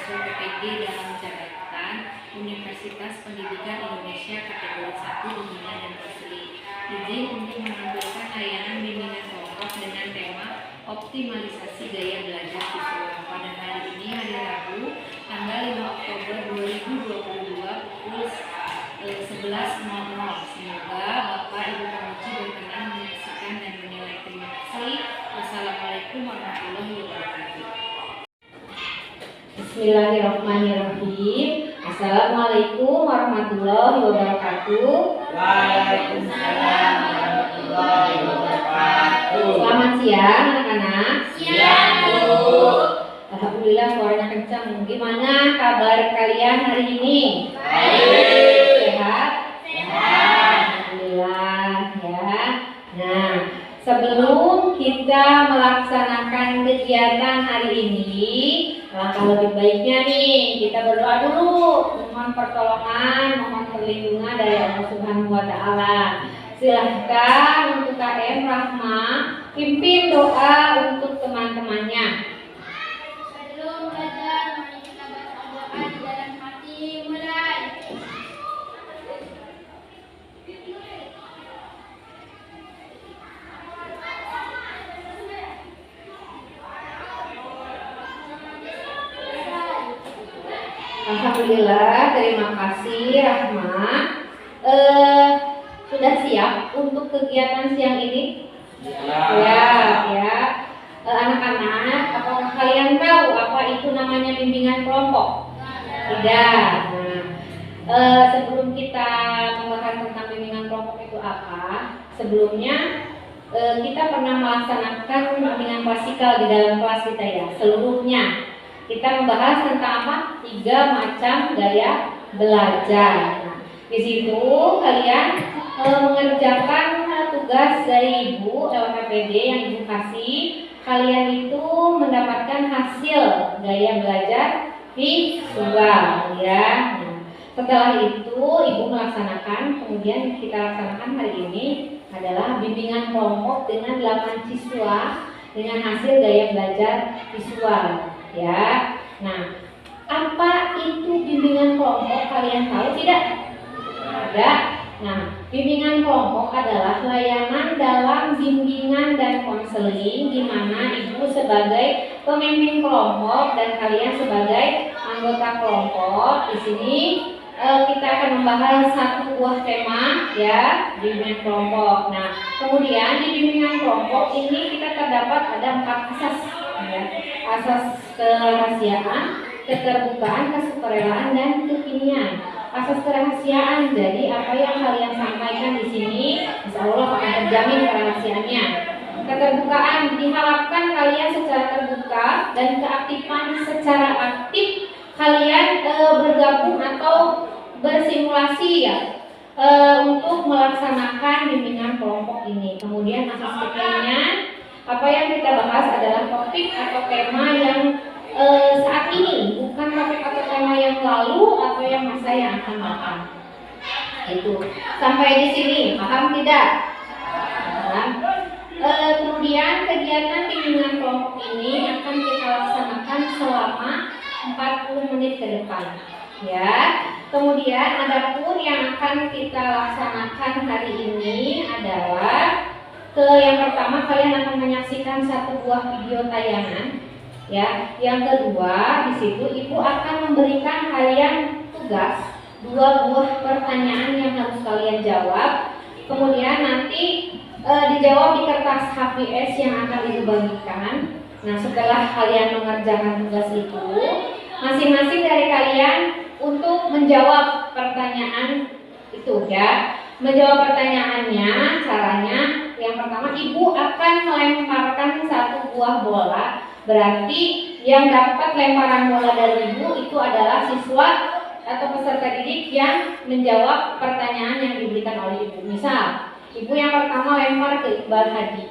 usul PPG dalam catatan Universitas Pendidikan Indonesia kategori 1 Dunia dan Asli. Izin untuk menampilkan layanan bimbingan kelompok dengan tema optimalisasi gaya belajar siswa pada hari ini, hari Rabu, tanggal 5 Oktober 2022 pukul 11.00. Semoga Bapak Ibu Pemuji berkenan menyaksikan dan menilai. Terima kasih. Wassalamualaikum warahmatullahi wabarakatuh. Bismillahirrahmanirrahim. Assalamualaikum warahmatullahi wabarakatuh. Waalaikumsalam warahmatullahi wabarakatuh. Selamat siang anak-anak. Siang, Bu. Alhamdulillah suaranya kencang. Gimana kabar kalian hari ini? Baik. Sehat? Sehat. Alhamdulillah ya. Nah, sebelum kita melaksanakan kegiatan hari ini, langkah lebih baiknya nih kita berdoa dulu, mohon pertolongan, mohon perlindungan dari Allah Subhanahu wa taala. Silahkan untuk KM Rahma pimpin doa untuk teman-temannya. Sebelum belajar, mari kita baca doa di dalam hati. Mulai. Alhamdulillah, terima kasih Rahma. Sudah siap untuk kegiatan siang ini? Ya. Anak-anak, apakah kalian tahu apa itu namanya bimbingan kelompok? Tidak. Nah, sebelum kita membahas tentang bimbingan kelompok itu apa, sebelumnya kita pernah melaksanakan bimbingan klasikal di dalam kelas kita ya, seluruhnya. Kita membahas tentang apa? 3 macam gaya belajar. Nah, di situ kalian mengerjakan tugas dari Ibu lewat PPD yang Ibu kasih. Kalian itu mendapatkan hasil gaya belajar visual ya. Nah, setelah itu Ibu melaksanakan, kemudian kita laksanakan hari ini adalah bimbingan kelompok dengan 8 siswa dengan hasil gaya belajar visual. Ya, nah, apa itu bimbingan kelompok? Kalian tahu tidak? Ada. Nah, bimbingan kelompok adalah layanan dalam bimbingan dan konseling di mana Ibu sebagai pemimpin kelompok dan kalian sebagai anggota kelompok. Di sini kita akan membahas satu buah tema ya, bimbingan kelompok. Nah, kemudian di bimbingan kelompok ini kita terdapat ada 4 asas ya. Asas kerahasiaan, keterbukaan, kesukarelaan, dan kekinian. Asas kerahasiaan, jadi apa yang kalian sampaikan di sini, insya Allah akan terjamin kerahasiaannya. Keterbukaan, diharapkan kalian secara terbuka dan keaktifan secara aktif kalian bergabung atau bersimulasi ya untuk melaksanakan bimbingan kelompok ini. Kemudian asas kekinian, apa yang kita bahas adalah topik atau tema yang saat ini, bukan topik atau tema yang lalu atau yang masa yang akan datang. Itu sampai di sini, paham tidak? Nah, kemudian kegiatan bimbingan kelompok ini akan kita laksanakan selama 40 menit ke depan. Ya. Kemudian adapun yang akan kita laksanakan hari ini adalah yang pertama kalian akan menyaksikan satu buah video tayangan ya. Yang kedua di situ Ibu akan memberikan kalian tugas 2 buah pertanyaan yang harus kalian jawab. Kemudian nanti dijawab di kertas HVS yang akan Ibu bagikan. Nah, setelah kalian mengerjakan tugas itu, masing-masing dari kalian untuk menjawab pertanyaan itu ya. Menjawab pertanyaannya, caranya yang pertama Ibu akan melemparkan satu buah bola. Berarti yang dapat lemparan bola dari Ibu itu adalah siswa atau peserta didik yang menjawab pertanyaan yang diberikan oleh Ibu. Misal, Ibu yang pertama lempar ke Iqbal Hadi.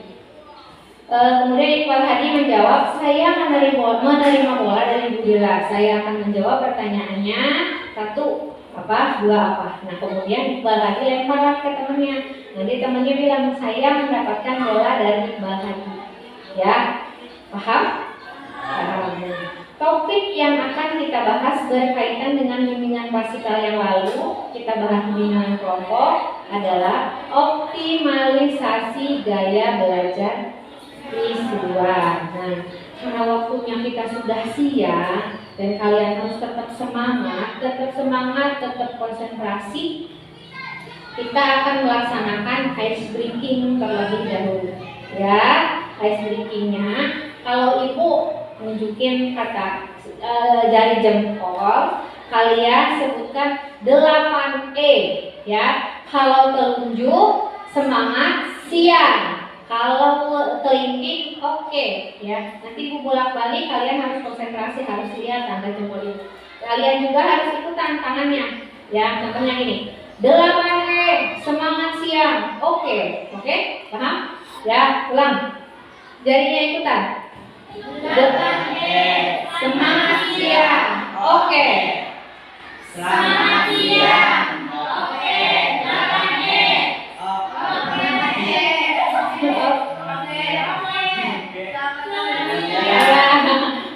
Kemudian Iqbal Hadi menjawab, saya menerima bola dari Bu Dila. Saya akan menjawab pertanyaannya, 1 apa, 2 apa. Nah, kemudian Iqbal Hadi lempar ke temannya. Nanti temannya bilang, saya mendapatkan bola dari Iqbal Hadi. Ya, paham? Topik Topik yang akan kita bahas berkaitan dengan bimbingan parsial yang lalu, kita bahas bimbingan kelompok, adalah optimalisasi gaya belajar siswa. Nah, karena waktunya kita sudah siang dan kalian harus tetap semangat, tetap konsentrasi, kita akan melaksanakan ice breaking terlebih dahulu. Ya, ice breakingnya, kalau ibu nunjukin kata jari jempol, kalian sebutkan 8E ya. Kalau telunjuk semangat siang, kalau kelingking oke ya. Nanti ibu bolak-balik, kalian harus konsentrasi, harus lihat tanda jempol itu. Kalian juga harus ikutan tangannya ya. Contohnya ini, 8E semangat siang, oke, paham? Ya, ulang. Jarinya ikutan. 8E Semangat siang. Oke. Selamat siang. Oke. 8E.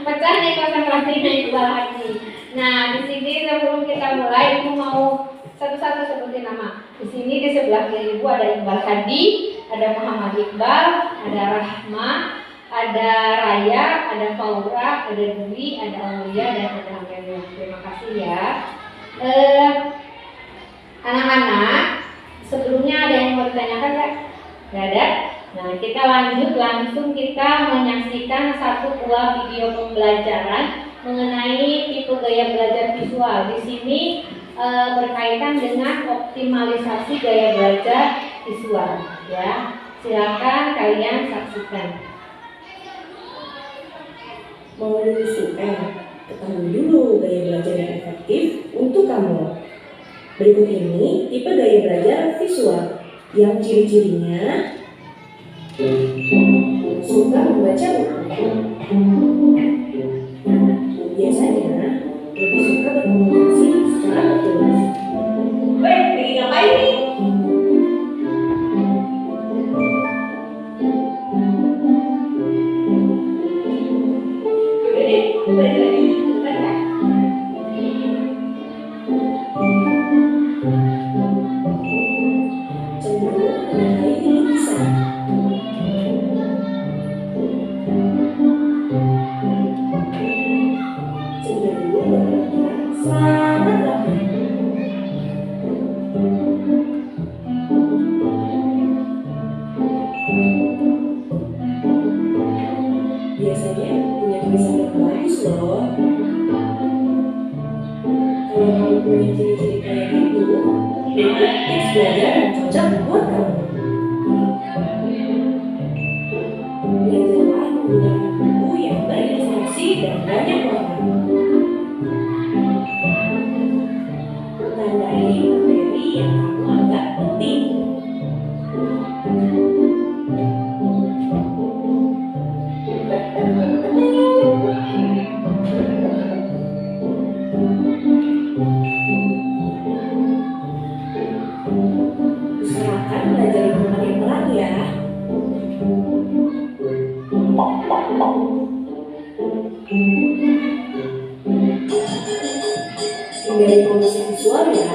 Pecah nih konsentrasinya Iqbal Haji. Nah, di sini sebelum kita mulai, ibu mau satu-satu sebutin nama. Di sini di sebelah kiri ibu ada Iqbal Haji, ada Muhammad Iqbal, ada Rahma, ada Raya, ada Faura, ada Dwi, ada Aulia, dan ada Amelia. Terima kasih ya. Anak-anak, sebelumnya ada yang mau ditanyakan nggak? Nggak ada? Nah, kita lanjut langsung kita menyaksikan satu buah video pembelajaran mengenai tipe gaya belajar visual. Di sini berkaitan dengan optimalisasi gaya belajar visual. Ya, silakan kalian saksikan. Mau lulus UN, ketahui dulu gaya belajar yang efektif untuk kamu. Berikut ini tipe gaya belajar visual yang ciri-cirinya suka membaca buku. Biasanya lebih suka berkomunikasi secara tertulis. Weh, lagi ngapain nih? Udah deh, balik lagi. Bentar ya. Cenderung menyukai lukisan. Cenderung berpikir sangat rapi. Biasanya punya tulisan yang bagus loh. Kalau kamu punya ciri-ciri kayak gitu, ini tips belajar yang cocok buat kamu. Belajarlah menggunakan buku yang berinstruksi dan banyak warna. Tandai materi yang kamu anggap penting. Usahakan belajar di tempat yang terang ya. Hindari polusi visual ya.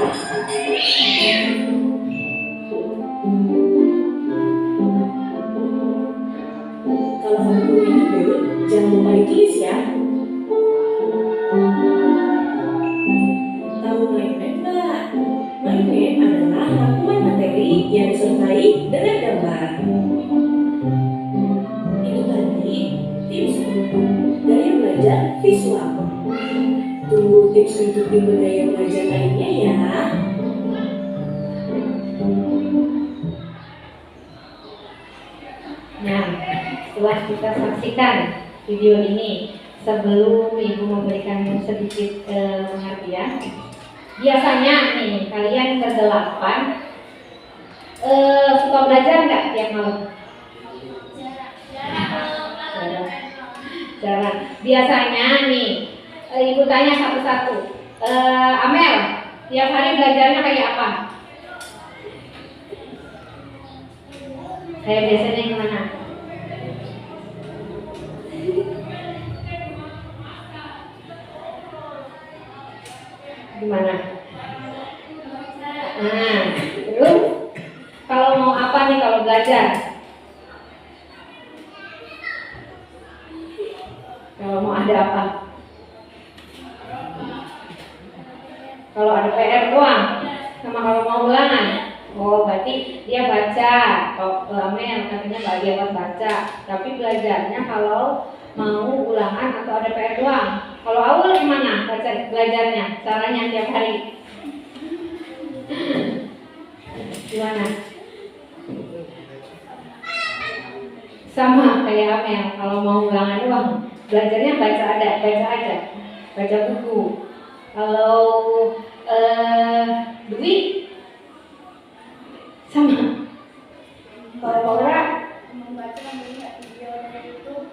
Kalau kamu punya ide, jangan lupa ditulis ya. Tahu mind map nggak? Mind map adalah rangkuman materi yang disertai dengan gambar. Itu tadi tips untuk gaya belajar visual. Tunggu tips untuk tipe gaya belajar lainnya ya. Nah, setelah kita saksikan video ini, sebelum ibu memberikan sedikit pengertian, biasanya nih kalian berdelapan suka belajar nggak tiap malam? Jarang. Biasanya nih ibu tanya satu-satu, Amel, tiap hari belajarnya kayak apa? Kayak biasanya yang kemana? Gimana? Nah, terus kalau mau apa nih kalau belajar? Kalau mau ada apa? Kalau ada PR doang, sama kalau mau ulangan. Oh, berarti dia baca. Kalau Amel katanya nggak dia baca, tapi belajarnya kalau mau ulangan atau ada PR doang. Kalau Aul gimana belajarnya? Caranya tiap hari? Gimana? Sama kayak Amel, kalau mau ulangan doang, belajarnya baca aja, baca buku. Kalau Dwi sama. Kalau Paula membaca melihat video dari YouTube.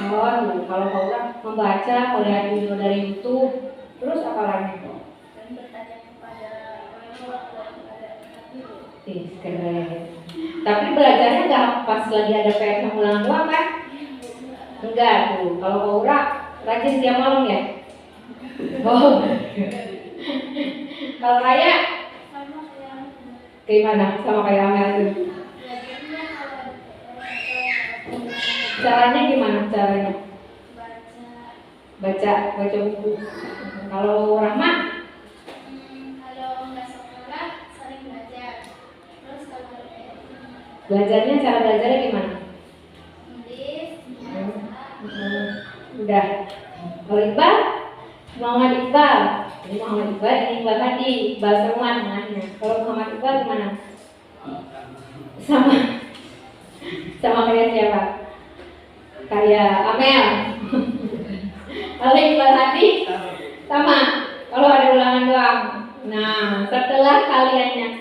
oh, kalau Paula membaca, melihat video dari YouTube, terus apa lagi? Dan bertanya kepada orang tua dan kepada guru. Keren. Tapi belajarnya nggak pas lagi ada PR sama ulangan doang kan? Enggak tuh. Kalau Paula rajin tiap malam ya? Oh. Kalau Raya Sama kayak gimana? Sama kayak Amel tuh. belajarnya kalau Caranya gimana? Caranya baca. baca buku. Kalau Rahma Kalau nggak sekolah sering belajar. Terus kalau belajarnya cara belajarnya gimana? nulis, Udah. Kalau Iqbal, Muhammad Iqbal. Ini Muhammad Iqbal, ini Iqbal tadi, Iqbal semua namanya. Kalau Muhammad Iqbal gimana? Sama kayak siapa? Kayak Amel. Kalau Iqbal tadi sama. Kalau ada ulangan doang. Nah, setelah kalian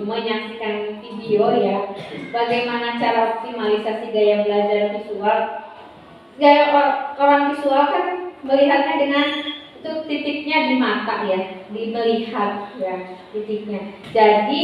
menyaksikan video ya, bagaimana cara optimalisasi gaya belajar visual? Gaya orang visual kan melihatnya dengan itu titiknya di mata ya, melihat ya titiknya. Jadi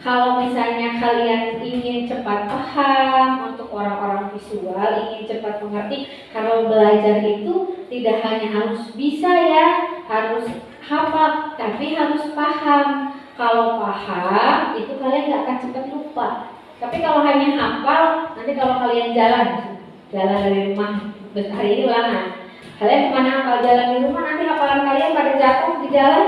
kalau misalnya kalian ingin cepat paham, untuk orang-orang visual ingin cepat mengerti, kalau belajar itu tidak hanya harus bisa ya, harus hafal, tapi harus paham. Kalau paham itu kalian nggak akan cepat lupa. Tapi kalau hanya hafal, nanti kalau kalian jalan dari rumah, hari ini ulangan, kalian kemana hafal jalan di rumah, nanti hafalan kalian pada jatuh di jalan,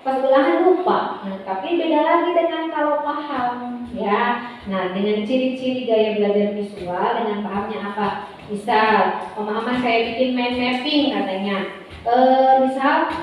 pas ulangan lupa. Nah, tapi beda lagi dengan kalau paham ya. Nah, dengan ciri-ciri gaya belajar visual, dengan pahamnya apa? Misal pemahaman kayak bikin mind mapping katanya. Misal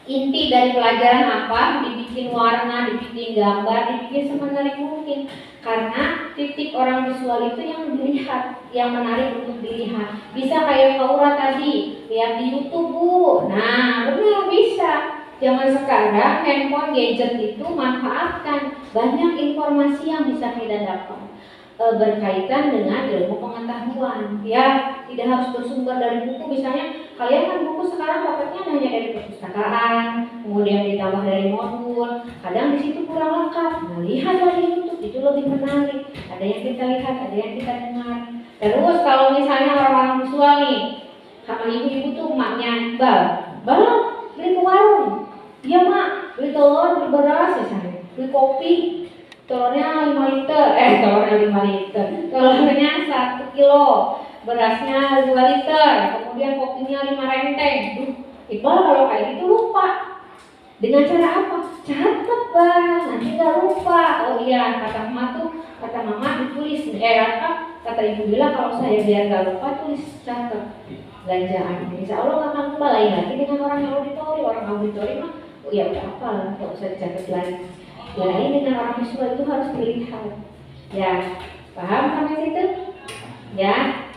inti dari pelajaran apa, dibikin warna, dibikin gambar, dibikin semenarik mungkin. Karena titik orang visual itu yang dilihat, yang menarik untuk dilihat. Bisa kayak Faura tadi, lihat di YouTube Bu. Nah, benar bisa. Zaman sekarang handphone gadget itu manfaatkan, banyak informasi yang bisa kita dapat berkaitan dengan ilmu pengetahuan. Ya, tidak harus bersumber dari buku. Misalnya kalian kan buku sekarang dapatnya hanya dari perpustakaan, kemudian ditambah dari modul. Kadang di situ kurang lengkap. Nah, lihat dari YouTube itu lebih menarik. Ada yang kita lihat, ada yang kita dengar. Terus kalau misalnya orang-orang visual nih, sama ibu-ibu tuh emaknya Iqbal, beli ke warung. Iya mak, beli telur, beli beras misalnya, beli kopi. Telurnya 5 liter, telurnya 1 kilo, berasnya 2 liter, kemudian kopinya 5 renteng. Iqbal kalau kayak gitu lupa. Dengan cara apa? Catat Bang, nanti gak lupa. Oh iya, kata mama ditulis. Kata ibu bilang kalau saya biar gak lupa tulis catat belanjaan. Insya Allah gak akan lupa. Lain lagi dengan orang auditori mah, oh ya udah apa lah, gak usah dicatat lagi. Ya ini dengan orang visual itu harus dilihat. Ya, paham sampai situ? Ya.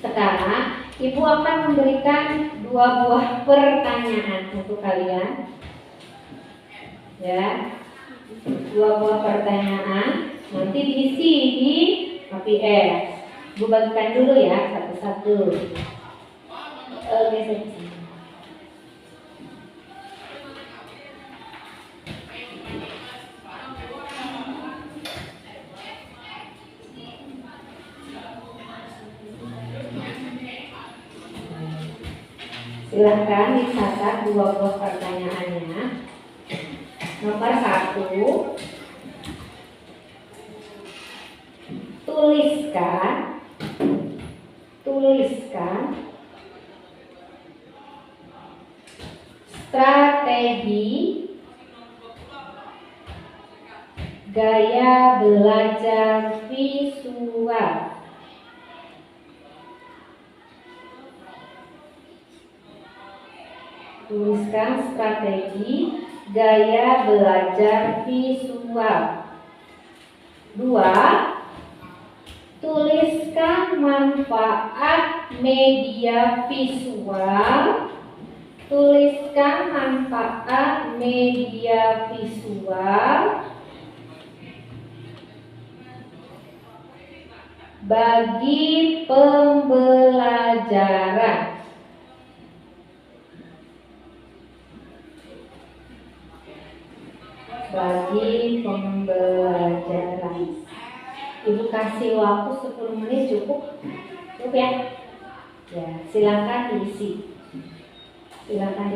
Sekarang ibu akan memberikan 2 buah pertanyaan untuk kalian. Ya, 2 buah pertanyaan. Nanti diisi di KPS. Ibu bagikan dulu ya satu-satu. Silahkan dicatat 2 buah pertanyaannya. Nomor 1, tuliskan strategi gaya belajar visual. Tuliskan strategi gaya belajar visual. 2, tuliskan manfaat media visual. Tuliskan manfaat media visual bagi pembelajaran. Bagi pembelajaran. Ibu kasih waktu 10 menit cukup? Cukup ya? Ya, silakan diisi. Silakan.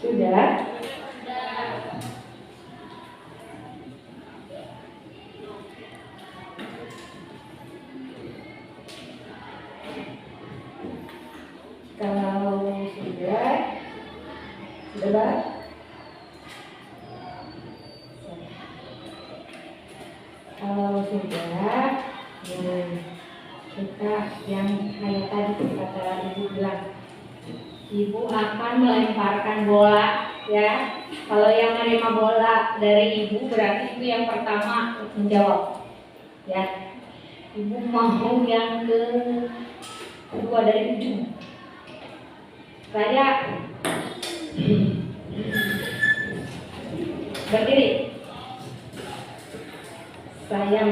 Sudah? Kalau sudah, Pak? Kalau sudah, kita yang kayak tadi kata Ibu bilang, Ibu akan melemparkan bola, ya. Kalau yang menerima bola dari Ibu berarti Ibu yang pertama menjawab, ya. Ibu mau yang kedua dari ujung. Saya berdiri. Saya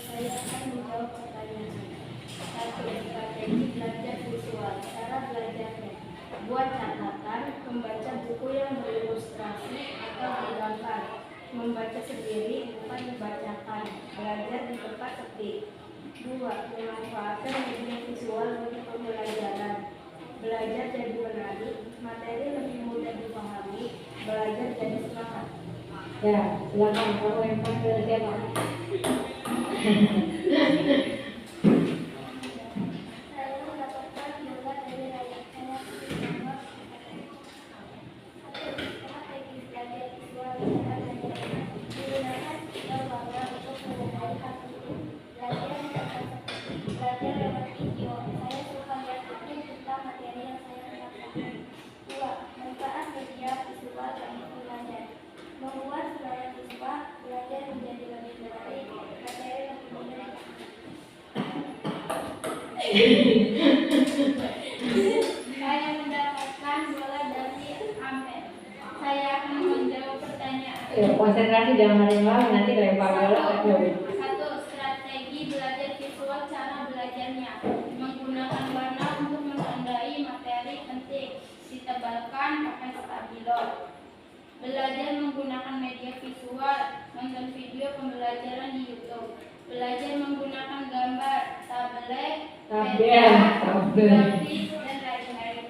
Saya akan menjawab pertanyaan. 1. Strategi belajar visual. Cara belajarnya. Buat catatan, membaca buku yang berilustrasi atau bergambar. Membaca sendiri, bukan dibacakan. Belajar di tempat sepi. 2. Memanfaatkan media visual untuk pembelajaran. Belajar jadi menarik, materi lebih mudah dipahami, belajar jadi semangat. Ya, silakan kalau yang ke siapa? Saya mendapatkan bola dari ayah saya bersama strategi belajar visual cara belajarnya digunakan tiga warna untuk mengenali kartu belajar di tempat seperti belajar lewat video. Saya suka lihat buku tentang materi yang saya dapatkan. 2. Manfaat media visual bagi belajar. Membuat selera visual belajar menjadi lebih menarik, materi lebih mudah. Saya mendapatkan bola dari Amer. Saya akan menjawab pertanyaan. Ya, konsentrasi jangan ada yang lain, nanti lempar bola ke Ibu. 1. Strategi belajar visual. Cara belajarnya menggunakan warna untuk menandai materi penting, ditebalkan pakai stabilo. Belajar menggunakan media visual, nonton video pembelajaran di YouTube. Belajar menggunakan gambar, tablet, grafis, dan lain-lain.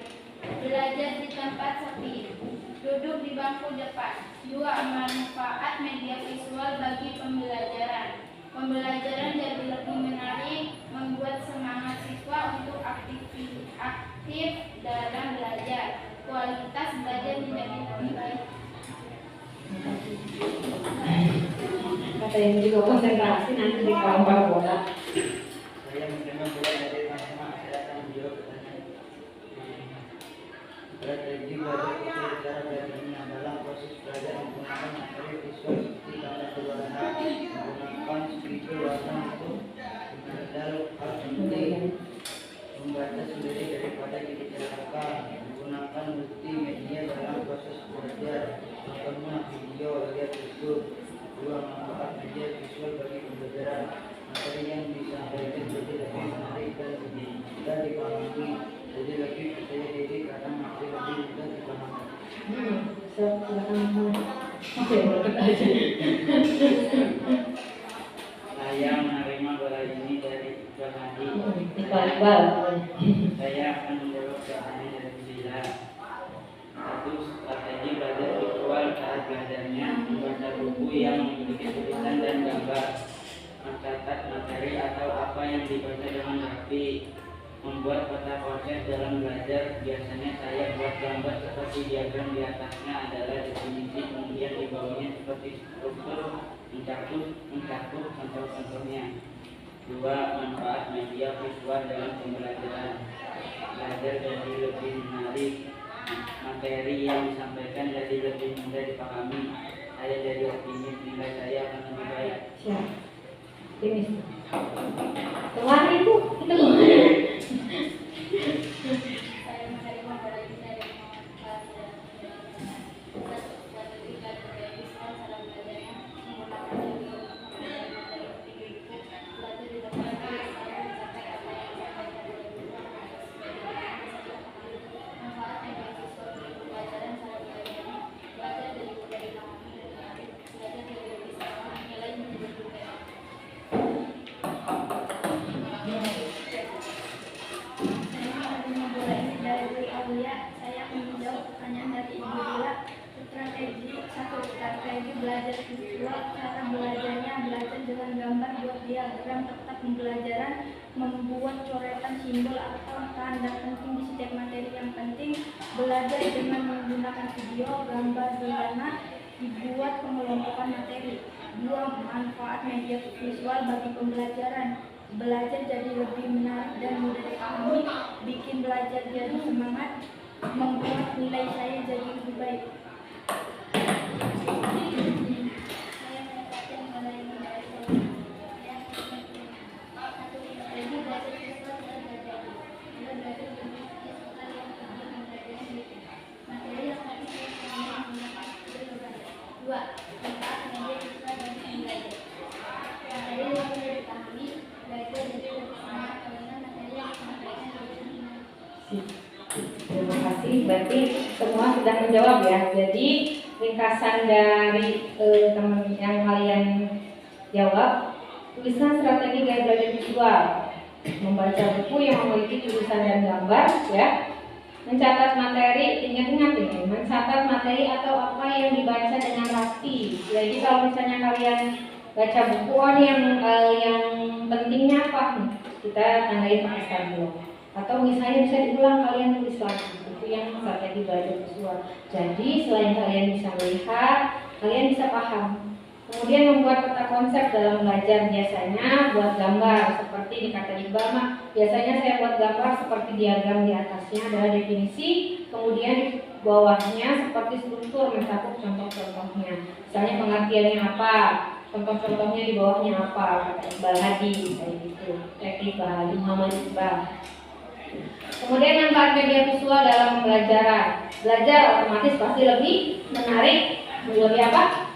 Belajar di tempat sepi. Duduk di bangku depan. 2. Manfaat media visual bagi pembelajaran. Pembelajaran jadi lebih menarik, membuat semangat siswa untuk aktif dalam belajar. Kualitas belajar menjadi lebih baik. Kata yang juga konsentrasi nanti di lempar bola. Saya menerima bola dari Fatima. Saya akan menjawab pertanyaan. Strategi belajar visual. Cara belajarnya dalam proses belajar menggunakan materi visual seperti gambar berwarna, menggunakan spidol warna untuk mengenal hal penting, membaca sendiri daripada diceritakan, menggunakan multimedia dalam proses belajar, nonton video, lihat YouTube. 2. Manfaat media visual bagi pembelajaran. Materi yang disampaikan jadi lebih menarik dan lebih mudah dipahami, jadi lebih percaya diri karena materi lebih mudah dipahami. Silakan. Oke, berangkat aja. Saya menerima bola ini dari Iqbal Hadi. Iqbal. Saya akan menjawab pertanyaan dari Bila. 1. Strategi belajar visual. Cara belajarnya membaca buku yang memiliki tulisan dan gambar, mencatat materi atau apa yang dibaca dengan rapi, Membuat peta konsep dalam belajar, biasanya saya buat gambar seperti diagram. Di atasnya adalah definisi, kemudian di bawahnya seperti struktur mencakup contoh-contohnya. 2. Manfaat media visual dalam pembelajaran. Belajar jadi lebih menarik, materi yang disampaikan jadi lebih mudah dipahami. Saya jadi optimis, nilai saya akan lebih baik. Siap. Optimis. Kemarin itu gimana? Saya menerima pada dari kelas ketika terrealisasi dalam belajarnya menggunakan belajar di tempat saya mencapai apa yang disampaikan oleh guru manfaat media visual bagi pembelajaran cara belajarnya belajar dari mudah dipahami dan menarik belajar dari lebih sama nilai menjadi lebih baik. Saya menerima bola ini dari Bu Aulia. Saya akan menjawab pertanyaan dari Ibu Dila. Strategi belajar visual. Cara belajarnya belajar dengan gambar, buat diagram peta pembelajaran, membuat coretan simbol atau tanda penting di setiap materi yang penting, belajar dengan menggunakan video, gambar, zona, dibuat pengelompokan materi. 2. Manfaat media visual bagi pembelajaran. Belajar jadi lebih menarik dan mudah dipahami, bikin belajar jadi semangat, membuat nilai saya jadi lebih baik. Saya menempatkan mengenai nilai saya. Satu, strategi belajar visual dan belajar. Dua, belajar dengan visual yang penting mempelajari materi yang tadi saya sampaikan menggunakan video belajar. 2. Manfaat media visual bagi pembelajar. Materi yang mudah dipahami, belajar jadi lebih semangat karena materi yang disampaikan jadi lebih menarik. Terima kasih. Berarti semua sudah menjawab ya. Jadi ringkasan dari teman yang kalian jawab, tulisan strategi gaya belajar visual, membaca buku yang memiliki tulisan dan gambar, ya. Mencatat materi, ingat-ingat ini, mencatat materi atau apa yang dibaca dengan rapi. Jadi kalau misalnya kalian baca buku yang pentingnya apa nih, kita tandain pakai stabilo. Atau misalnya bisa diulang, kalian tulis lagi buku yang strategi belajar visual. Jadi selain kalian bisa melihat, kalian bisa paham. Kemudian membuat peta konsep dalam belajar, biasanya buat gambar seperti di kata Iqbal mah. Biasanya saya buat gambar seperti diagram, di atasnya adalah definisi, kemudian di bawahnya seperti struktur mencakup contoh-contohnya. Misalnya pengertiannya apa, contoh-contohnya di bawahnya apa, kata Iqbal Hadi, kayak gitu. Iqbal Hadi, Muhammad Iqbal. Kemudian manfaat media visual dalam pembelajaran. Belajar otomatis pasti lebih menarik, lebih apa?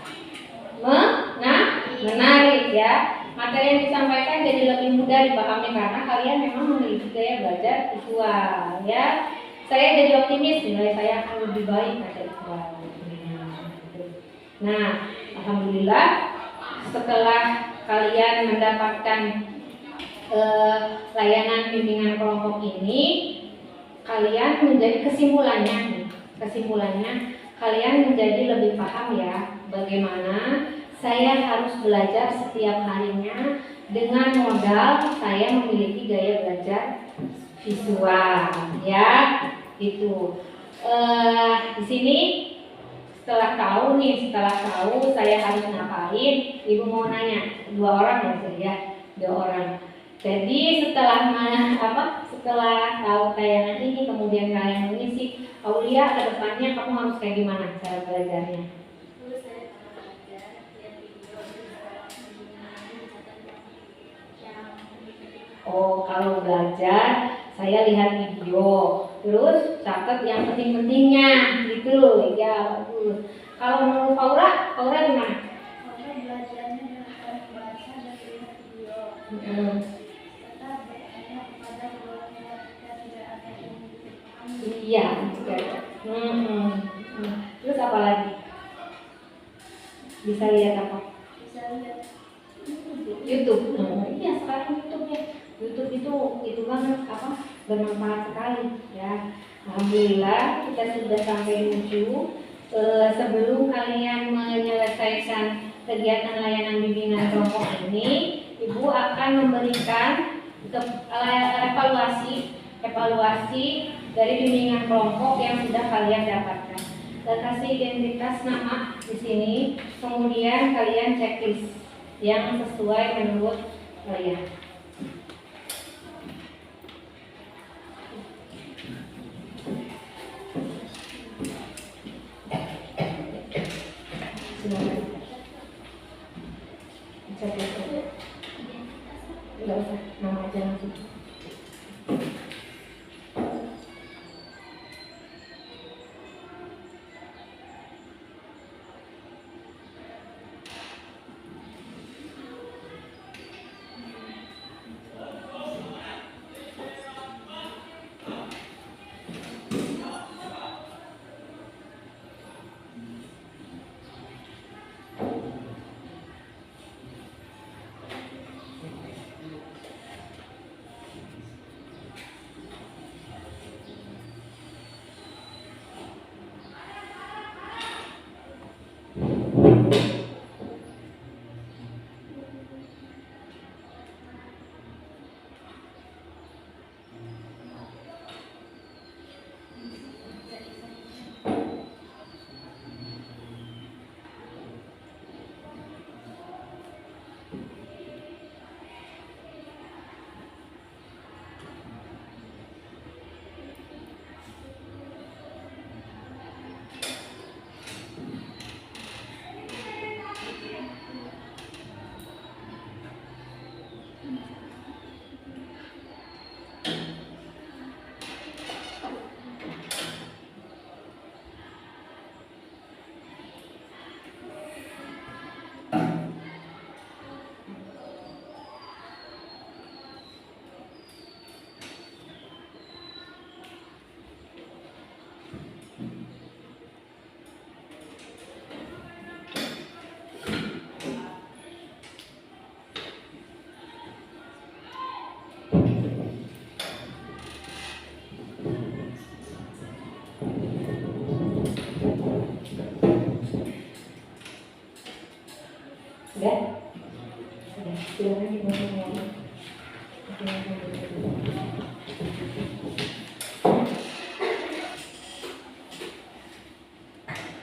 Menarik ya. Materi yang disampaikan jadi lebih mudah dipahami karena kalian memang memiliki gaya belajar visual ya. Saya jadi optimis, nilai saya akan lebih baik kata Iqbal. Nah, alhamdulillah setelah kalian mendapatkan layanan bimbingan kelompok ini, kalian menjadi kesimpulannya kalian menjadi lebih paham ya bagaimana saya harus belajar setiap harinya dengan modal saya memiliki gaya belajar visual ya gitu. Di sini setelah tahu saya harus ngapain, ibu mau nanya 2 orang ya, 2 orang. Jadi setelah tahu tayangan ini, kemudian kalian mengisi, Aulia ke depannya kamu harus kayak gimana cara belajarnya? Dulu saya pernah belajar lihat video Oh, kalau belajar saya lihat video, terus catat yang penting-pentingnya gitu ya. Kalau menurut Paula gimana? Saya belajarnya dengan bahasa dan lihat video. Tetap bertanya kepada guru-guru dan tidak ada yang dipahami. Iya. Terus apa lagi? Bisa lihat apa? Bisa lihat YouTube. Iya, sekarang YouTube ya. YouTube itu banget bermanfaat sekali ya. Alhamdulillah kita sudah sampai di ujung. Sebelum kalian menyelesaikan kegiatan layanan bimbingan kelompok ini, Ibu akan memberikan evaluasi dari bimbingan kelompok yang sudah kalian dapatkan. Dan kasih identitas nama di sini, kemudian kalian checklist yang sesuai menurut kalian. Silakan. Checklist aja. Enggak usah, nama aja langsung. Sudah? Sudah, silakan dimulai lagi.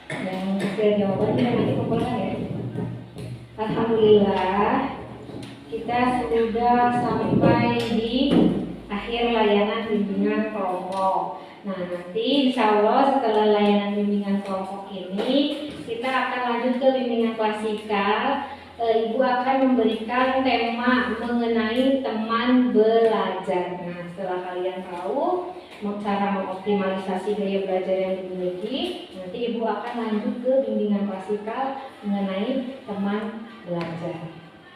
Dan hasil jawaban kita nanti kumpulkan ya. Alhamdulillah, kita sudah sampai di akhir layanan bimbingan kelompok. Nah, nanti insya Allah setelah layanan bimbingan kelompok ini, kita akan lanjut ke bimbingan klasikal. Ibu akan memberikan tema mengenai teman belajar. Nah, setelah kalian tahu cara mengoptimalisasi gaya belajar yang dimiliki, nanti Ibu akan lanjut ke bimbingan klasikal mengenai teman belajar.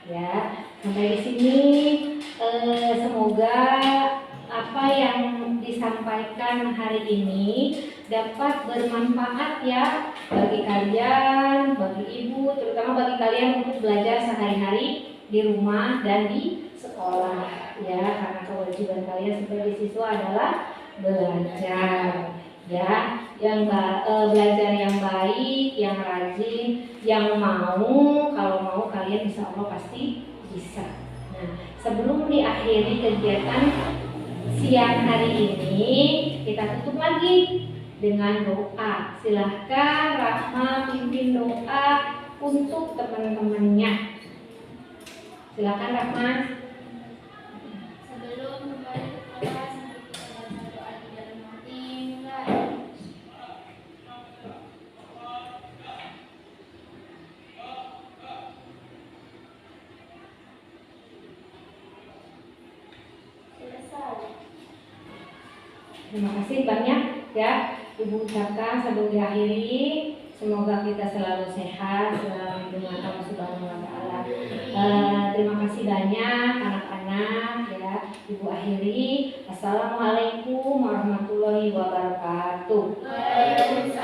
Ya, sampai di sini semoga apa yang disampaikan hari ini dapat bermanfaat ya bagi kalian, bagi ibu, terutama bagi kalian untuk belajar sehari-hari di rumah dan di sekolah ya, karena kewajiban kalian sebagai siswa adalah belajar ya, yang belajar yang baik, yang rajin, yang mau, kalau mau kalian insya Allah pasti bisa. Nah, sebelum diakhiri kegiatan siang hari ini, kita tutup lagi dengan doa. Silahkan Rahma pimpin doa untuk teman-temannya. Silahkan Rahma. Sebelum kembali ke kelas, kita baca doa di dalam hati. Mulai. Selesai. Terima kasih banyak ya Ibu ucapkan sebelum diakhiri. Semoga kita selalu sehat, selalu dengan Allah Subhanahu wa Ta'ala. Terima kasih banyak anak-anak ya. Ibu akhiri. Assalamualaikum warahmatullahi wabarakatuh. Waalaikumsalam.